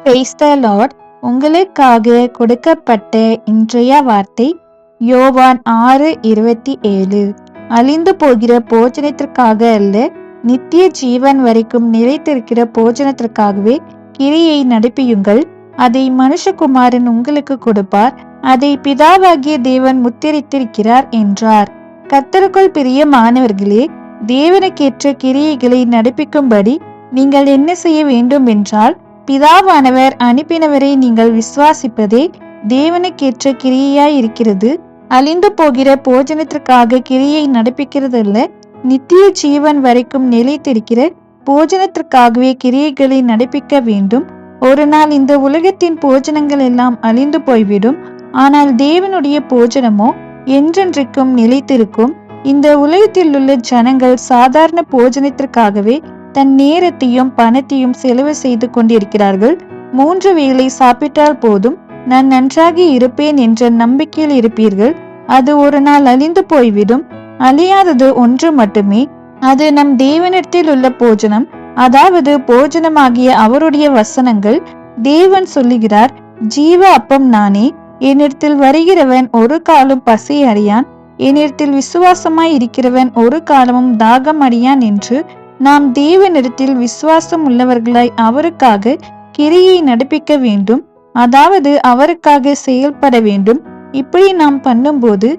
Praise the Lord. உங்களுக்காக கொடுக்கப்பட்ட இன்றைய வார்த்தை யோவான் 6:27. அழிந்து போகிற போஜனத்திற்காக அல்ல, நித்திய ஜீவன் வரைக்கும் நிலைத்திருக்கிற போஜனத்திற்காகவே கிரியை நடப்பியுங்கள். அதை மனுஷகுமாரன் உங்களுக்கு கொடுப்பார். அதை பிதாவாகிய தேவன் முத்திரித்திருக்கிறார் என்றார். கர்த்தருக்குள் பிரியமானவர்களே, தேவனுக்கேற்ற கிரியைகளை நடப்பிக்கும்படி நீங்கள் என்ன செய்ய வேண்டும் என்றால், பிதாவானவர் அனுப்பினவரை நீங்கள் விசுவாசிப்பதே தேவனுக்கேற்ற கிரியையாய் இருக்கிறது. அழிந்து போகிற போஜனத்திற்காக கிரியை நடப்பிக்கிறதல்ல, நித்திய ஜீவன் வரைக்கும் நிலைத்திருக்கிற போஜனத்திற்காகவே கிரியைகளை நடப்பிக்க வேண்டும். ஒரு நாள் இந்த உலகத்தின் போஜனங்கள் எல்லாம் அழிந்து போய்விடும். ஆனால் தேவனுடைய போஜனமோ என்றென்றைக்கும் நிலைத்திருக்கும். இந்த உலகத்தில் உள்ள ஜனங்கள் சாதாரண போஜனத்திற்காகவே தன் நேரத்தையும் பணத்தையும் செலவு செய்து கொண்டிருக்கிறார்கள். 3 வேளை சாப்பிட்டால் போதும், நான் நன்றாக இருப்பேன் என்ற நம்பிக்கையில் இருப்பீர்கள். அது ஒரு நாள் அழிந்து போய்விடும். அழியாதது ஒன்று மட்டுமே, அது நம் தேவனிடத்தில் உள்ள போஜனம், அதாவது போஜனமாகிய அவருடைய வசனங்கள். தேவன் சொல்லுகிறார், ஜீவ அப்பம் நானே, என்னிடத்தில் வருகிறவன் ஒரு காலம் பசி அறியான், என்னிடத்தில் விசுவாசமாய் இருக்கிறவன் ஒரு காலமும் தாகம் அடையான் என்று. நாம் தேவனிடத்தில் விசுவாசம் உள்ளவர்களாய் அவருக்காக கிரியை நடப்பிக்க வேண்டும், அதாவது அவருக்காக செயல்பட வேண்டும். இப்படி நாம் பண்ணும்போது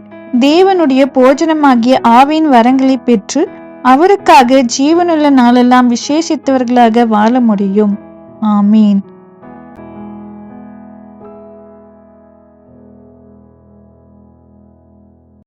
தேவனுடைய போஜனமாகிய ஆவின் வரங்களை பெற்று அவருக்காக ஜீவனுள்ள நாளெல்லாம் விசேஷித்தவர்களாக வாழ முடியும். ஆமீன்.